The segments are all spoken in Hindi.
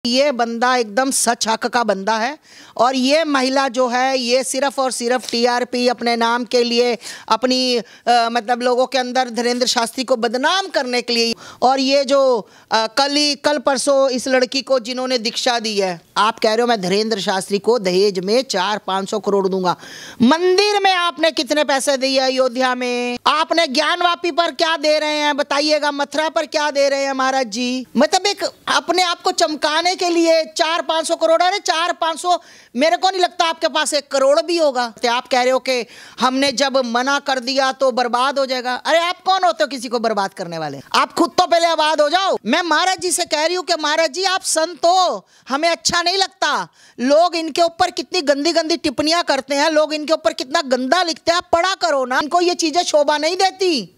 ये बंदा एकदम सच हक का बंदा है और ये महिला जो है ये सिर्फ और सिर्फ टीआरपी अपने नाम के लिए अपनी मतलब लोगों के अंदर धीरेन्द्र शास्त्री को बदनाम करने के लिए। और ये जो कल परसों इस लड़की को जिन्होंने दीक्षा दी है, आप कह रहे हो मैं धीरेन्द्र शास्त्री को दहेज में 400-500 करोड़ दूंगा। मंदिर में आपने कितने पैसे दिए अयोध्या में? आपने ज्ञानवापी पर क्या दे रहे हैं बताइएगा, मथुरा पर क्या दे रहे हैं महाराज जी? मतलब एक अपने आप को चमकाने के लिए 400-500 करोड़। अरे 400-500 मेरे को नहीं लगता आपके पास 1 करोड़ भी होगा। तो आप कह रहे हो कि हमने जब मना कर दिया तो बर्बाद हो जाएगा। अरे आप कौन होते हो किसी को बर्बाद करने वाले? आप खुद तो पहले आबाद हो जाओ। मैं महाराज जी से कह रही हूँ कि महाराज जी आप संत हो, हमें अच्छा नहीं लगता। लोग इनके ऊपर कितनी गंदी गंदी टिप्पणियां करते हैं, लोग इनके ऊपर कितना गंदा लिखते हैं, आप पढ़ा करो ना। इनको ये चीजें शोभा नहीं देती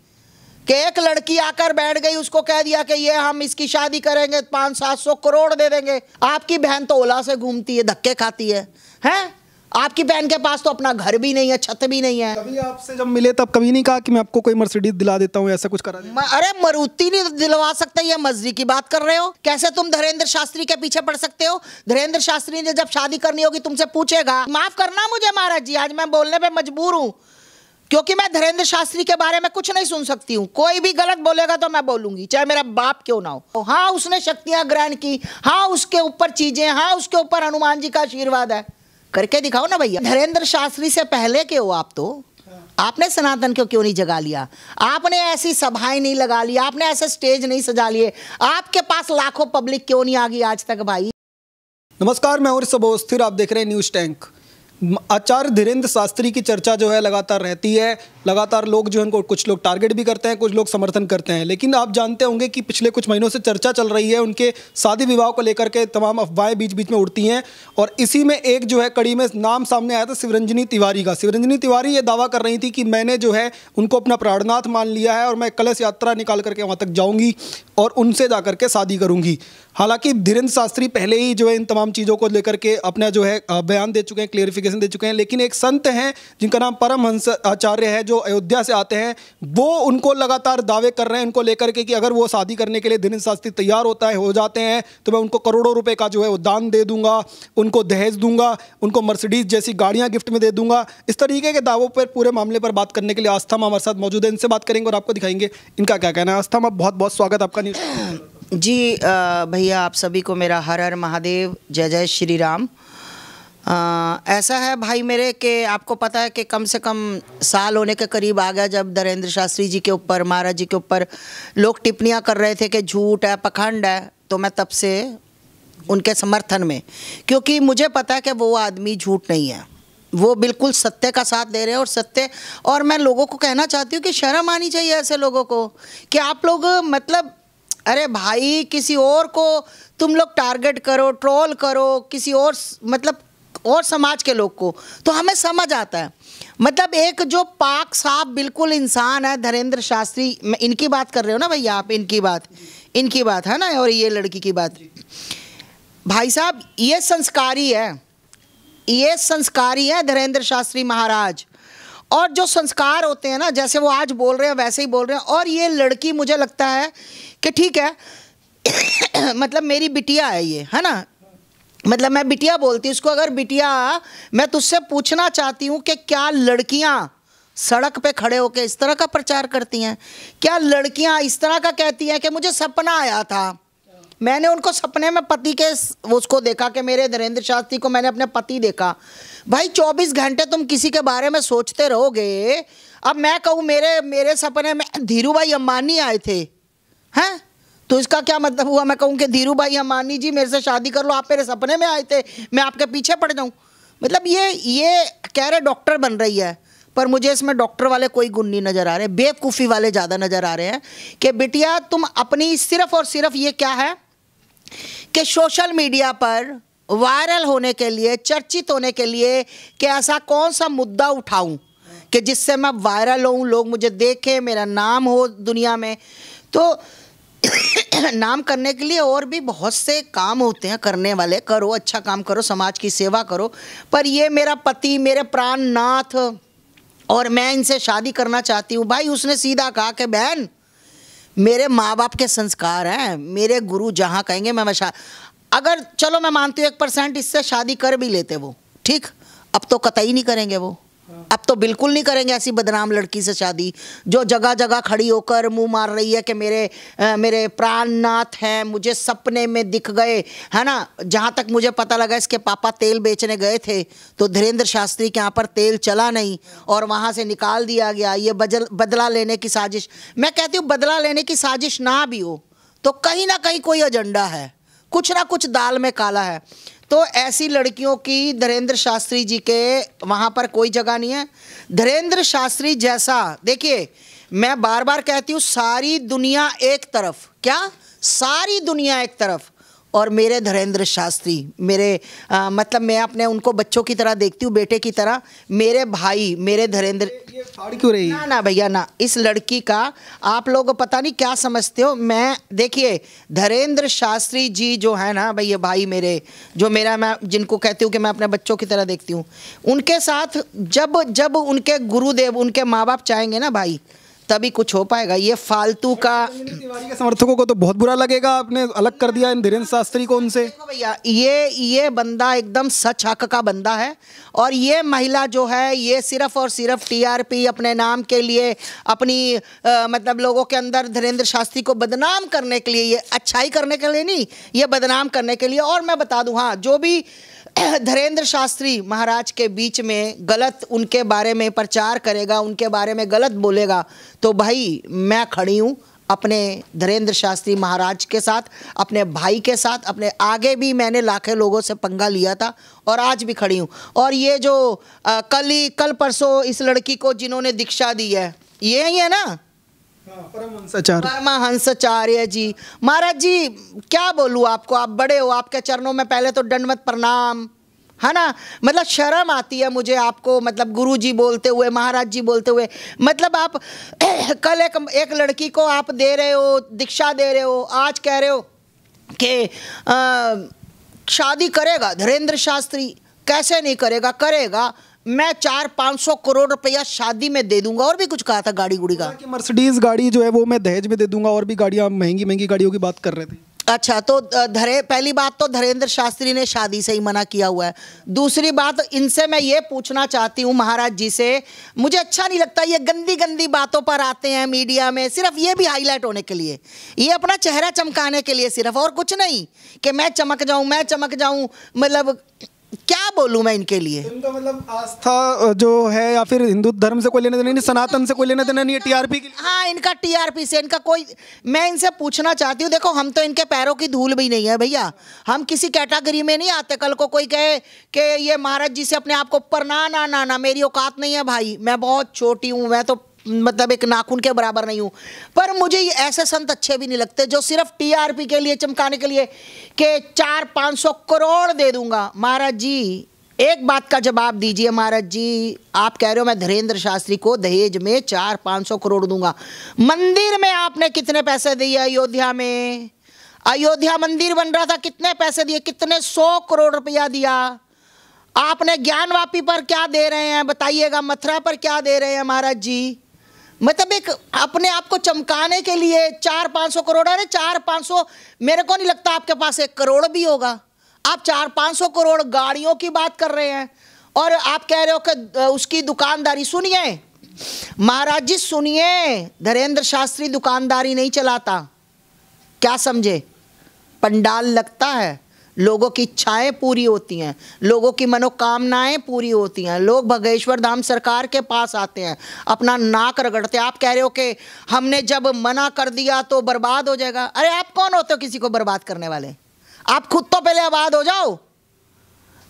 कि एक लड़की आकर बैठ गई, उसको कह दिया कि ये हम इसकी शादी करेंगे 500-700 करोड़ दे देंगे। आपकी बहन तो ओला से घूमती है, धक्के खाती है, हैं? आपकी बहन के पास तो अपना घर भी नहीं है, छत भी नहीं है। कभी आपसे जब मिले तब कभी नहीं कहा कि मैं आपको कोई मर्सिडीज दिला देता हूँ, ऐसा कुछ करा दिया? अरे मारुति नहीं दिलवा सकते, ये मर्जी की बात कर रहे हो? कैसे तुम धीरेन्द्र शास्त्री के पीछे पड़ सकते हो? धीरेन्द्र शास्त्री ने जब शादी करनी होगी तुमसे पूछेगा। माफ करना मुझे महाराज जी, आज मैं बोलने पे मजबूर हूँ क्योंकि मैं धीरेन्द्र शास्त्री के बारे में कुछ नहीं सुन सकती हूँ। कोई भी गलत बोलेगा तो मैं बोलूंगी, चाहे मेरा बाप क्यों ना हो। हाँ उसने शक्तियां ग्रहण की, हाँ उसके ऊपर चीजें, हाँ उसके ऊपर हनुमान जी का आशीर्वाद है, करके दिखाओ ना भैया। धीरेन्द्र शास्त्री से पहले के हो आप तो, आपने सनातन को क्यों नहीं जगा लिया? आपने ऐसी सभाएं नहीं लगा ली, आपने ऐसे स्टेज नहीं सजा लिए, आपके पास लाखों पब्लिक क्यों नहीं आ गई आज तक भाई? नमस्कार, मैं और सबोस्थिर, आप देख रहे हैं न्यूज़ टैंक। आचार्य धीरेन्द्र शास्त्री की चर्चा जो है लगातार रहती है, लगातार लोग जो है उनको कुछ लोग टारगेट भी करते हैं, कुछ लोग समर्थन करते हैं। लेकिन आप जानते होंगे कि पिछले कुछ महीनों से चर्चा चल रही है उनके शादी विवाह को लेकर के, तमाम अफवाहें बीच बीच में उड़ती हैं। और इसी में एक जो है कड़ी में नाम सामने आया था शिवरंजनी तिवारी का। शिवरंजनी तिवारी ये दावा कर रही थी कि मैंने जो है उनको अपना प्राणनाथ मान लिया है और मैं कलश यात्रा निकाल करके वहाँ तक जाऊँगी और उनसे जा करके शादी करूँगी। हालांकि धीरेन्द्र शास्त्री पहले ही जो है इन तमाम चीज़ों को लेकर के अपना जो है बयान दे चुके हैं, क्लियरिफिकेशन दे चुके हैं। लेकिन एक संत हैं जिनका नाम परमहंस आचार्य है, जो अयोध्या से आते हैं, वो उनको लगातार दावे कर रहे हैं उनको लेकर के कि अगर वो शादी करने के लिए धीरेन्द्र शास्त्री तैयार हो जाते हैं तो मैं उनको करोड़ों रुपए का जो है वो दान दे दूंगा, उनको दहेज दूंगा, उनको मर्सिडीज जैसी गाड़ियाँ गिफ्ट में दे दूंगा। इस तरीके के दावों पर पूरे मामले पर बात करने के लिए आस्था मां हमारे साथ मौजूद है, इनसे बात करेंगे और आपको दिखाएंगे इनका क्या कहना है। आस्था मां, बहुत बहुत स्वागत आपका न्यूज़ जी। भैया आप सभी को मेरा हर हर महादेव, जय जय श्री राम। ऐसा है भाई मेरे कि आपको पता है कि कम से कम साल होने के करीब आ गया जब धीरेन्द्र शास्त्री जी के ऊपर, महाराज जी के ऊपर लोग टिप्पणियां कर रहे थे कि झूठ है, पखंड है। तो मैं तब से उनके समर्थन में, क्योंकि मुझे पता है कि वो आदमी झूठ नहीं है, वो बिल्कुल सत्य का साथ दे रहे हैं और सत्य। और मैं लोगों को कहना चाहती हूँ कि शर्म आनी चाहिए ऐसे लोगों को कि आप लोग मतलब, अरे भाई किसी और को तुम लोग टारगेट करो, ट्रोल करो किसी और मतलब और समाज के लोग को, तो हमें समझ आता है। मतलब एक जो पाक साफ बिल्कुल इंसान है धीरेन्द्र शास्त्री, मैं इनकी बात कर रहे हो ना भैया आप, इनकी बात है ना, और ये लड़की की बात। भाई साहब ये संस्कारी है धीरेन्द्र शास्त्री महाराज। और जो संस्कार होते हैं ना, जैसे वो आज बोल रहे हैं वैसे ही बोल रहे हैं। और ये लड़की मुझे लगता है कि ठीक है मतलब मेरी बिटिया है ये, है ना, मतलब मैं बिटिया बोलती हूँ उसको। अगर बिटिया, मैं तुझसे पूछना चाहती हूँ कि क्या लड़कियाँ सड़क पे खड़े होकर इस तरह का प्रचार करती हैं? क्या लड़कियाँ इस तरह का कहती हैं कि मुझे सपना आया था, मैंने उनको सपने में पति के उसको देखा कि मेरे धीरेन्द्र शास्त्री को मैंने अपने पति देखा। भाई 24 घंटे तुम किसी के बारे में सोचते रहोगे। अब मैं कहूँ मेरे सपने में धीरू भाई अंबानी आए थे, हैं, तो इसका क्या मतलब हुआ? मैं कहूँ कि धीरू भाई अंबानी जी मेरे से शादी कर लो, आप मेरे सपने में आए थे, मैं आपके पीछे पड़ जाऊँ? मतलब ये कह रहे डॉक्टर बन रही है, पर मुझे इसमें डॉक्टर वाले कोई गुण नहीं नज़र आ रहे, बेवकूफ़ी वाले ज़्यादा नज़र आ रहे हैं कि बिटिया तुम अपनी सिर्फ और सिर्फ ये क्या है कि सोशल मीडिया पर वायरल होने के लिए, चर्चित होने के लिए कि ऐसा कौन सा मुद्दा उठाऊं कि जिससे मैं वायरल हूँ, लोग मुझे देखें, मेरा नाम हो दुनिया में। तो नाम करने के लिए और भी बहुत से काम होते हैं करने वाले, करो, अच्छा काम करो, समाज की सेवा करो। पर ये मेरा पति, मेरे प्राणनाथ, और मैं इनसे शादी करना चाहती हूँ। भाई उसने सीधा कहा कि बहन मेरे माँ बाप के संस्कार हैं, मेरे गुरु जहाँ कहेंगे मैं वैसा। अगर चलो मैं मानती हूँ 1% इससे शादी कर भी लेते वो, ठीक, अब तो कतई नहीं करेंगे वो, अब तो बिल्कुल नहीं करेंगे ऐसी बदनाम लड़की से शादी जो जगह जगह खड़ी होकर मुंह मार रही है कि मेरे प्राणनाथ हैं, मुझे सपने में दिख गए, है ना। जहाँ तक मुझे पता लगा इसके पापा तेल बेचने गए थे तो धीरेन्द्र शास्त्री के यहाँ पर तेल चला नहीं और वहाँ से निकाल दिया गया। ये बदला लेने की साजिश, मैं कहती हूँ बदला लेने की साजिश ना भी हो तो कहीं ना कहीं कोई एजेंडा है, कुछ ना कुछ दाल में काला है। तो ऐसी लड़कियों की धीरेन्द्र शास्त्री जी के वहाँ पर कोई जगह नहीं है। धीरेन्द्र शास्त्री जैसा, देखिए मैं बार बार कहती हूँ, सारी दुनिया एक तरफ, क्या सारी दुनिया एक तरफ, और मेरे धीरेन्द्र शास्त्री मेरे मतलब मैं अपने उनको बच्चों की तरह देखती हूँ, बेटे की तरह, मेरे भाई मेरे धीरेन्द्र। ये फाड़ क्यों रही है? ना भैया ना, इस लड़की का आप लोग पता नहीं क्या समझते हो। मैं देखिए धीरेन्द्र शास्त्री जी जो है ना भैया, भाई मेरे, जो मेरा, मैं जिनको कहती हूँ कि मैं अपने बच्चों की तरह देखती हूँ, उनके साथ जब जब उनके गुरुदेव उनके माँ बाप चाहेंगे ना भाई, तभी कुछ हो पाएगा। ये फालतू का तिवारी के समर्थकों को तो बहुत बुरा लगेगा, आपने अलग कर दिया इन धीरेन्द्र शास्त्री को उनसे। देखो भैया, ये बंदा एकदम सच हक का बंदा है, और ये महिला जो है ये सिर्फ और सिर्फ टीआरपी अपने नाम के लिए, अपनी मतलब लोगों के अंदर धीरेन्द्र शास्त्री को बदनाम करने के लिए, ये अच्छाई करने के लिए नहीं, ये बदनाम करने के लिए। और मैं बता दूं, हाँ, जो भी धीरेन्द्र शास्त्री महाराज के बीच में गलत उनके बारे में प्रचार करेगा, उनके बारे में गलत बोलेगा, तो भाई मैं खड़ी हूँ अपने धीरेन्द्र शास्त्री महाराज के साथ, अपने भाई के साथ, अपने आगे भी मैंने लाखे लोगों से पंगा लिया था और आज भी खड़ी हूँ। और ये जो कल परसों इस लड़की को जिन्होंने दीक्षा दी है, ये ही है ना, परमहंसाचार्य जी महाराज जी, क्या बोलूँ आपको, आप बड़े हो, आपके चरणों में पहले तो दंडवत प्रणाम, है ना। मतलब शर्म आती है मुझे आपको, मतलब गुरु जी बोलते हुए, महाराज जी बोलते हुए। मतलब आप कल एक लड़की को आप दे रहे हो, दीक्षा दे रहे हो, आज कह रहे हो कि शादी करेगा धीरेन्द्र शास्त्री। कैसे नहीं करेगा, करेगा। मैं 400-500 करोड़ रुपया शादी में दे दूंगा। और भी कुछ कहा था गाड़ी गुड़ी का, मर्सिडीज गाड़ी जो है वो मैं दहेज में दे दूंगा, और भी गाड़ियां, महंगी महंगी गाड़ियों की बात कर रहे थे। अच्छा, तो पहली बात तो धीरेन्द्र शास्त्री ने शादी से ही मना किया हुआ है। दूसरी बात, इनसे मैं ये पूछना चाहती हूँ महाराज जी से, मुझे अच्छा नहीं लगता ये गंदी गंदी बातों पर आते हैं मीडिया में, सिर्फ ये भी हाईलाइट होने के लिए, ये अपना चेहरा चमकाने के लिए सिर्फ, और कुछ नहीं, कि मैं चमक जाऊँ। मतलब क्या बोलूं मैं इनके लिए। इनका मतलब आस्था जो है, या फिर हिंदू धर्म से कोई लेना देना नहीं, सनातन से कोई लेना देना नहीं है, टीआरपी के लिए। हाँ, इनका टीआरपी से, इनका कोई, मैं इनसे पूछना चाहती हूँ, देखो हम तो इनके पैरों की धूल भी नहीं है भैया, हम किसी कैटेगरी में नहीं आते। कल को कोई कहे कि ये महाराज जी से अपने आप को ऊपर, ना ना ना ना, मेरी औकात नहीं है भाई, मैं बहुत छोटी हूँ, मैं तो मतलब एक नाखून के बराबर नहीं हूँ। पर मुझे ऐसे संत अच्छे भी नहीं लगते जो सिर्फ टीआरपी के लिए, चमकाने के लिए कि 400-500 करोड़ दे दूंगा। महाराज जी एक बात का जवाब दीजिए महाराज जी, आप कह रहे हो मैं धीरेन्द्र शास्त्री को दहेज में 400-500 करोड़ दूंगा, मंदिर में आपने कितने पैसे दिए? अयोध्या में, अयोध्या मंदिर बन रहा था, कितने पैसे दिए? कितने 100 करोड़ रुपया दिया आपने। ज्ञानवापी पर क्या दे रहे हैं बताइएगा, मथुरा पर क्या दे रहे हैं महाराज जी। मतलब एक अपने आप को चमकाने के लिए 400-500 करोड़, अरे 400-500, मेरे को नहीं लगता आपके पास 1 करोड़ भी होगा। आप 400-500 करोड़ गाड़ियों की बात कर रहे हैं, और आप कह रहे हो कि उसकी दुकानदारी। सुनिए महाराज जी, सुनिए, धीरेन्द्र शास्त्री दुकानदारी नहीं चलाता, क्या समझे, पंडाल लगता है, लोगों की इच्छाएं पूरी होती हैं, लोगों की मनोकामनाएं पूरी होती हैं, लोग भगेश्वर धाम सरकार के पास आते हैं, अपना नाक रगड़ते हैं। आप कह रहे हो कि हमने जब मना कर दिया तो बर्बाद हो जाएगा। अरे आप कौन होते हो किसी को बर्बाद करने वाले? आप खुद तो पहले आबाद हो जाओ,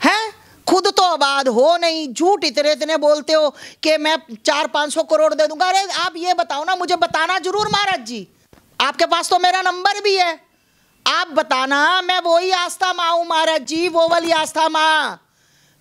हैं? खुद तो आबाद हो नहीं, झूठ इतने इतने बोलते हो कि मैं 400-500 करोड़ दे दूंगा। अरे आप ये बताओ ना, मुझे बताना जरूर महाराज जी, आपके पास तो मेरा नंबर भी है, आप बताना, मैं वही आस्था माँ हूं महाराज जी, वो वाली आस्था माँ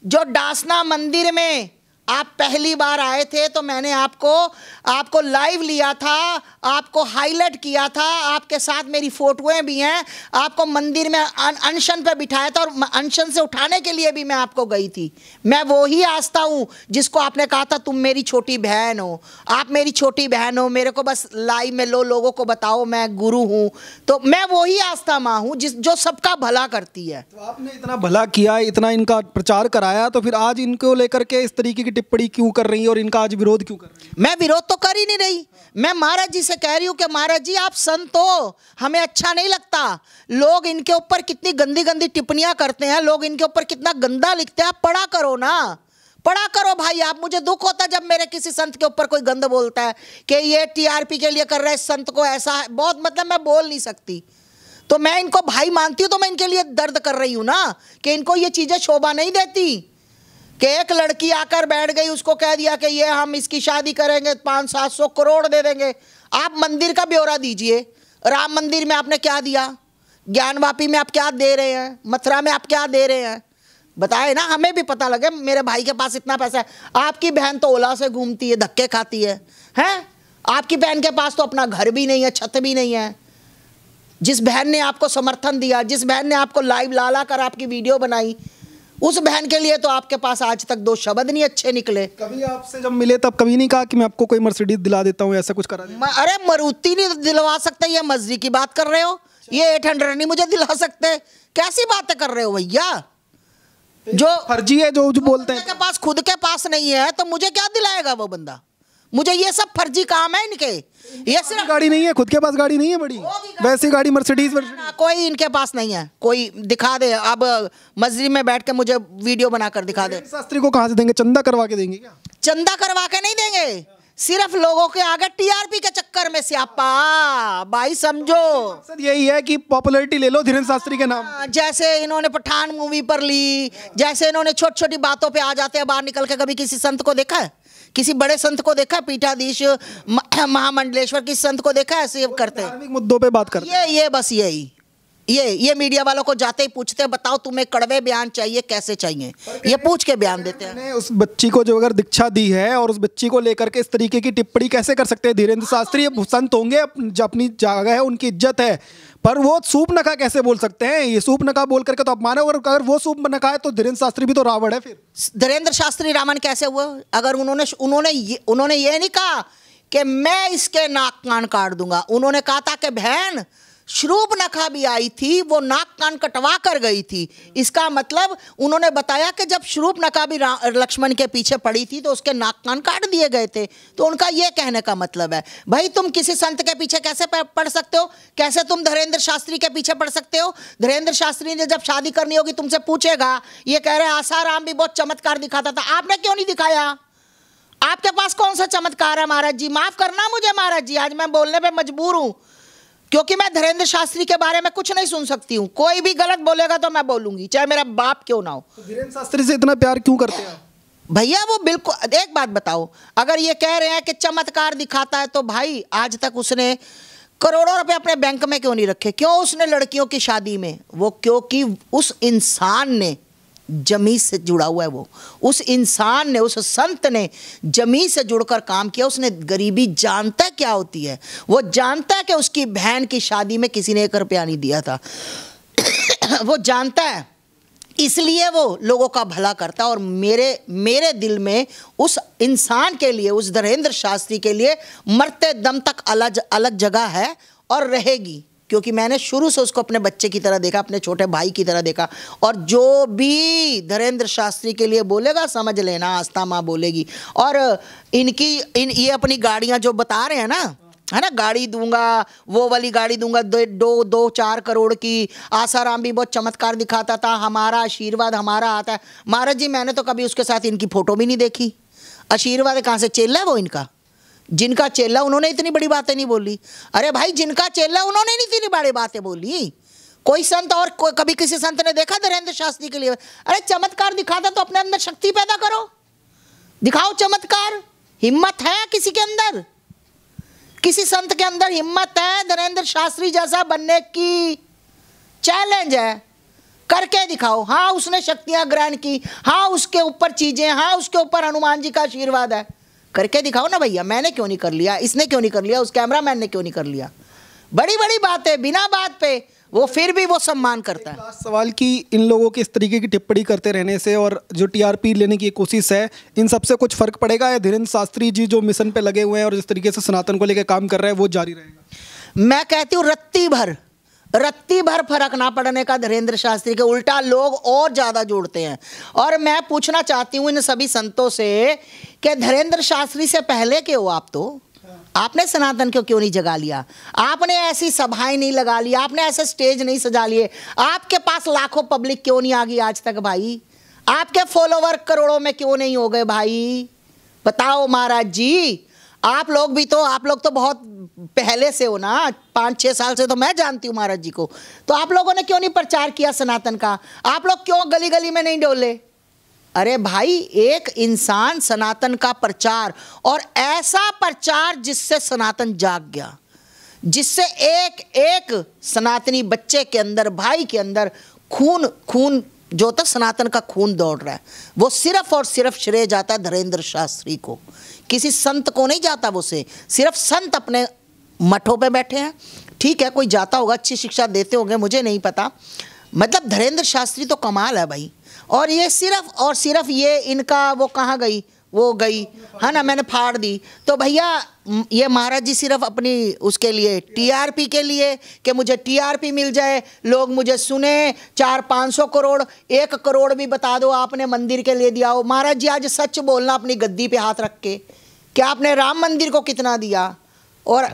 जो डासना मंदिर में आप पहली बार आए थे तो मैंने आपको लाइव लिया था, आपको हाईलाइट किया था, आपके साथ मेरी फोटोएं भी हैं, आपको मंदिर में अनशन पे बिठाया था और अनशन से उठाने के लिए भी मैं आपको गई थी। मैं वो ही आस्था हूँ जिसको आपने कहा था तुम मेरी छोटी बहन हो, आप मेरी छोटी बहन हो, मेरे को बस लाइव में लोगों को बताओ मैं गुरु हूँ। तो मैं वही आस्था माँ हूँ जो सबका भला करती है। तो आपने इतना भला किया, इतना इनका प्रचार कराया, तो फिर आज इनको लेकर के इस तरीके की टिप्पणी क्यों कर रही है और इनका आज विरोध क्यों कर रही है? मैं विरोध तो कर ही नहीं रही, मैं महाराज जी से कह रही हूं कि महाराज जी आप संत हो, हमें अच्छा नहीं लगता। लोग इनके ऊपर कितनी गंदी गंदी टिप्पणियां करते हैं, लोग इनके ऊपर कितना गंदा लिखते हैं। आप पढ़ा करो ना, पढ़ा करो भाई। आप, मुझे दुख होता है जब मेरे किसी संत के ऊपर कोई गंद बोलता है कि ये टीआरपी के लिए कर रहा है, संत को ऐसा है, बहुत मतलब मैं बोल नहीं सकती। तो मैं इनको भाई मानती हूँ तो मैं इनके लिए दर्द कर रही हूँ ना कि इनको ये चीजें शोभा नहीं देती कि एक लड़की आकर बैठ गई, उसको कह दिया कि ये हम इसकी शादी करेंगे 500-700 करोड़ दे देंगे। आप मंदिर का ब्यौरा दीजिए, राम मंदिर में आपने क्या दिया, ज्ञानवापी में आप क्या दे रहे हैं, मथुरा में आप क्या दे रहे हैं, बताए ना, हमें भी पता लगे। मेरे भाई के पास इतना पैसा है, आपकी बहन तो ओला से घूमती है, धक्के खाती है, हैं? आपकी बहन के पास तो अपना घर भी नहीं है, छत भी नहीं है। जिस बहन ने आपको समर्थन दिया, जिस बहन ने आपको लाइव ला कर आपकी वीडियो बनाई, उस बहन के लिए तो आपके पास आज तक 2 शब्द नहीं अच्छे निकले। कभी आपसे जब मिले तब कभी नहीं कहा कि मैं आपको कोई मर्सिडीज दिला देता हूँ, ऐसा कुछ करा दिया? अरे मारुति नहीं दिलवा सकते, ये मर्जी की बात कर रहे हो? ये 800 नहीं मुझे दिला सकते, कैसी बातें कर रहे हो भैया? जो फर्जी है जो बोलते हैं। के पास खुद के पास नहीं है तो मुझे क्या दिलाएगा वो बंदा? मुझे ये सब फर्जी काम है इनके। ये सिर्फ गाड़ी नहीं है, खुद के पास गाड़ी नहीं है बड़ी, वैसी गाड़ी मर्सिडीज कोई इनके पास नहीं है। कोई दिखा दे, अब मस्जिद में बैठ के मुझे वीडियो बनाकर दिखा दे। शास्त्री को कहाँ से देंगे? चंदा करवा के देंगे क्या? चंदा करवा के नहीं देंगे, सिर्फ लोगों के आगे टीआरपी के चक्कर में स्यापा। भाई समझो, मकसद यही है कि पॉपुलैरिटी ले लो धीरेन्द्र शास्त्री के नाम। जैसे इन्होंने पठान मूवी पर ली, जैसे इन्होंने छोटी छोटी बातों पे आ जाते हैं बाहर निकल के। कभी किसी संत को देखा है, किसी बड़े संत को देखा है, पीठाधीश महामंडलेश्वर किसी संत को देखा है ऐसे करते हैं? धार्मिक मुद्दों पे बात करते हैं। ये बस यही ये मीडिया वालों को जाते ही पूछते हैं बताओ तुम्हें कड़वे बयान चाहिए, कैसे चाहिए, ये पूछ के बयान देते हैं। उस बच्ची को जो अगर दीक्षा दी है और उस बच्ची को लेकर के इस तरीके की टिप्पणी कैसे कर सकते हैं धीरेन्द्र शास्त्री? संत होंगे, अपनी जगह है, उनकी इज्जत है, पर वो सूप नखा कैसे बोल सकते हैं? ये सूप नखा बोल करके तो आप मानो, अगर वो सूप नखा है तो धीरेन्द्र शास्त्री भी तो रावण है। फिर धीरेन्द्र शास्त्री रावण कैसे हुआ? अगर उन्होंने ये नहीं कहा कि मैं इसके नाक कान काट दूंगा, उन्होंने कहा था कि बहन शूर्पणखा भी आई थी, वो नाक कान कटवा कर गई थी। इसका मतलब उन्होंने बताया कि जब शूर्पणखा भी लक्ष्मण के पीछे पड़ी थी तो उसके नाक कान काट दिए गए थे। तो उनका ये कहने का मतलब है भाई तुम किसी संत के पीछे कैसे पड़ सकते हो? कैसे तुम धीरेन्द्र शास्त्री के पीछे पड़ सकते हो? धीरेन्द्र शास्त्री ने जब शादी करनी होगी तुमसे पूछेगा, ये कह रहे आसाराम भी बहुत चमत्कार दिखाता था, आपने क्यों नहीं दिखाया? आपके पास कौन सा चमत्कार है महाराज जी? माफ करना मुझे महाराज जी, आज मैं बोलने पे मजबूर हूं क्योंकि मैं धीरेन्द्र शास्त्री के बारे में कुछ नहीं सुन सकती हूँ। कोई भी गलत बोलेगा तो मैं बोलूंगी, चाहे मेरा बाप क्यों ना हो। तो धीरेन्द्र शास्त्री से इतना प्यार क्यों करते हैं भैया? वो बिल्कुल, एक बात बताओ, अगर ये कह रहे हैं कि चमत्कार दिखाता है तो भाई आज तक उसने करोड़ों रुपए अपने बैंक में क्यों नहीं रखे? क्यों उसने लड़कियों की शादी में? वो क्योंकि उस इंसान ने जमीन से जुड़ा हुआ है, वो उस इंसान ने, उस संत ने जमीन से जुड़कर काम किया। उसने गरीबी जानता है क्या होती है, वो जानता है कि उसकी बहन की शादी में किसी ने 1 रुपया नहीं दिया था वो जानता है, इसलिए वो लोगों का भला करता है। और मेरे दिल में उस इंसान के लिए, उस धीरेन्द्र शास्त्री के लिए मरते दम तक अलग जगह है और रहेगी, क्योंकि मैंने शुरू से उसको अपने बच्चे की तरह देखा, अपने छोटे भाई की तरह देखा। और जो भी धीरेन्द्र शास्त्री के लिए बोलेगा समझ लेना आस्था माँ बोलेगी। और ये अपनी गाड़ियाँ जो बता रहे हैं ना, है ना, गाड़ी दूंगा, वो वाली गाड़ी दूंगा 2-4 करोड़ की, आसाराम भी बहुत चमत्कार दिखाता था, हमारा आशीर्वाद हमारा आता है। महाराज जी मैंने तो कभी उसके साथ इनकी फोटो भी नहीं देखी। आशीर्वाद कहाँ से? चेला है वो इनका, जिनका चेला उन्होंने इतनी बड़ी बातें नहीं बोली। अरे भाई जिनका चेला उन्होंने नहीं इतनी बड़ी बातें बोली। कोई संत और कभी किसी संत ने देखा धीरेन्द्र शास्त्री के लिए? अरे चमत्कार दिखाता तो अपने अंदर शक्ति पैदा करो, दिखाओ चमत्कार। हिम्मत है किसी के अंदर? किसी संत के अंदर हिम्मत है धीरेन्द्र शास्त्री जैसा बनने की? चैलेंज है, करके दिखाओ। हाँ उसने शक्तियां ग्रहण की, हाँ उसके ऊपर चीजें, हाँ उसके ऊपर हनुमान जी का आशीर्वाद है, करके दिखाओ ना भैया। मैंने क्यों नहीं कर लिया, इसने क्यों नहीं कर लिया, उस कैमरामैन ने क्यों नहीं कर लिया। बड़ी बड़ी बातें बिना बात पे वो फिर भी वो सम्मान करता है। लास्ट सवाल कि इन लोगों के इस तरीके की टिप्पणी करते रहने से और जो टीआरपी लेने की कोशिश है, इन सबसे कुछ फर्क पड़ेगा या धीरेन्द्र शास्त्री जी जो मिशन पे लगे हुए हैं और जिस तरीके से सनातन को लेकर काम कर रहे हैं वो जारी रहेगा? मैं कहती हूँ रत्ती भर फर्क ना पड़ने का धीरेन्द्र शास्त्री के, उल्टा लोग और ज्यादा जोड़ते हैं। और मैं पूछना चाहती हूँ इन सभी संतों से कि धीरेन्द्र शास्त्री से पहले के हो आप, तो आपने सनातन को क्यों नहीं जगा लिया, आपने ऐसी सभाएं नहीं लगा ली, आपने ऐसे स्टेज नहीं सजा लिए, आपके पास लाखों पब्लिक क्यों नहीं आ गई आज तक भाई, आपके फॉलोवर करोड़ों में क्यों नहीं हो गए भाई, बताओ महाराज जी। आप लोग तो बहुत पहले से हो ना, 5-6 साल से तो मैं जानती हूँ महाराज जी को, तो आप लोगों ने क्यों नहीं प्रचार किया सनातन का, आप लोग क्यों गली गली में नहीं डोले। अरे भाई एक इंसान सनातन का प्रचार, और ऐसा प्रचार जिससे सनातन जाग गया, जिससे एक एक सनातनी बच्चे के अंदर, भाई के अंदर खून जो तक सनातन का खून दौड़ रहा है, वो सिर्फ और सिर्फ श्रेय जाता है धीरेन्द्र शास्त्री को, किसी संत को नहीं जाता। वो से सिर्फ संत अपने मठों पे बैठे हैं, ठीक है कोई जाता होगा, अच्छी शिक्षा देते होंगे, मुझे नहीं पता। मतलब धीरेन्द्र शास्त्री तो कमाल है भाई। और ये सिर्फ और सिर्फ ये इनका वो कहाँ गई, वो गई है ना, मैंने फाड़ दी। तो भैया ये महाराज जी सिर्फ अपनी उसके लिए, टीआरपी के लिए, कि मुझे टीआरपी मिल जाए, लोग मुझे सुने, 400-500 करोड़, 1 करोड़ भी बता दो आपने मंदिर के लिए दिया हो। महाराज जी आज सच बोलना अपनी गद्दी पे हाथ रख के, कि आपने राम मंदिर को कितना दिया, और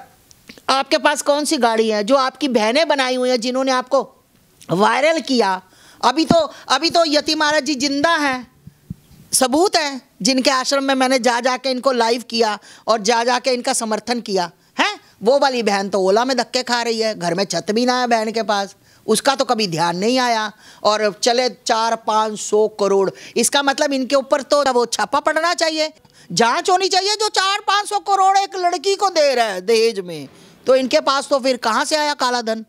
आपके पास कौन सी गाड़ी है, जो आपकी बहनें बनाई हुई हैं जिन्होंने आपको वायरल किया। अभी तो यति महाराज जी जिंदा हैं, सबूत है, जिनके आश्रम में मैंने जा के इनको लाइव किया और जा के इनका समर्थन किया है। वो वाली बहन तो ओला में धक्के खा रही है, घर में छत भी ना है बहन के पास, उसका तो कभी ध्यान नहीं आया, और चले 400-500 करोड़। इसका मतलब इनके ऊपर तो वो छापा पड़ना चाहिए, जांच होनी चाहिए। जो 400-500 करोड़ एक लड़की को दे रहा है दहेज में, तो इनके पास तो फिर कहाँ से आया काला धन।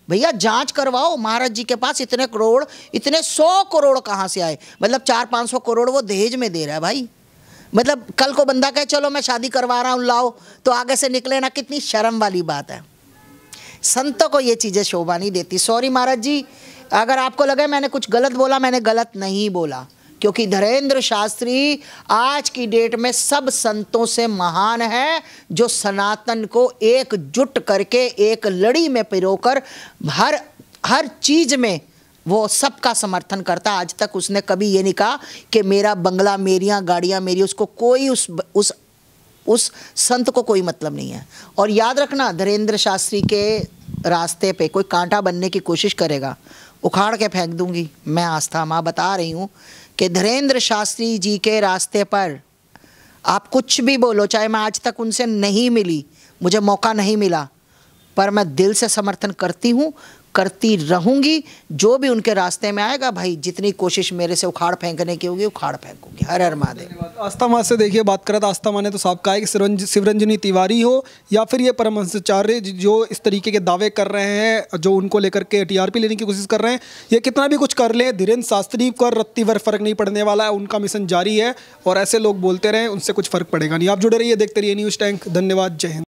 भैया जांच करवाओ, महाराज जी के पास इतने करोड़, इतने 100 करोड़ कहाँ से आए। मतलब 400-500 करोड़ वो दहेज में दे रहा है भाई। मतलब कल को बंदा कहे चलो मैं शादी करवा रहा हूँ लाओ, तो आगे से निकले ना, कितनी शर्म वाली बात है। संतों को ये चीज़ें शोभा नहीं देती। सॉरी महाराज जी, अगर आपको लगे मैंने कुछ गलत बोला, मैंने गलत नहीं बोला, क्योंकि धीरेन्द्र शास्त्री आज की डेट में सब संतों से महान है, जो सनातन को एकजुट करके एक लड़ी में पिरोकर हर चीज में वो सबका समर्थन करता। आज तक उसने कभी ये नहीं कहा कि मेरा बंगला, मेरियां गाड़ियां मेरी, उसको कोई उस संत को कोई मतलब नहीं है। और याद रखना, धीरेन्द्र शास्त्री के रास्ते पे कोई कांटा बनने की कोशिश करेगा, उखाड़ के फेंक दूंगी। मैं आस्था माँ बता रही हूँ कि धीरेन्द्र शास्त्री जी के रास्ते पर आप कुछ भी बोलो, चाहे मैं आज तक उनसे नहीं मिली, मुझे मौका नहीं मिला, पर मैं दिल से समर्थन करती हूँ, करती रहूंगी। जो भी उनके रास्ते में आएगा भाई, जितनी कोशिश मेरे से उखाड़ फेंकने की होगी उखाड़ फेंकूंगी। हर हर महादेव। आस्था माँ से देखिए बात करें तो आस्था माँ ने तो साफ कहा है कि शिवरंजनी तिवारी हो या फिर ये परमहंसाचार्य जो इस तरीके के दावे कर रहे हैं, जो उनको लेकर के टीआरपी लेने की कोशिश कर रहे हैं, ये कितना भी कुछ कर ले, धीरेन्द्र शास्त्री को रत्ती भर फर्क नहीं पड़ने वाला है। उनका मिशन जारी है और ऐसे लोग बोलते रहे, उनसे कुछ फर्क पड़ेगा नहीं। आप जुड़े रहिए, देखते रहिए न्यूज़ टैंक। धन्यवाद, जय हिंद।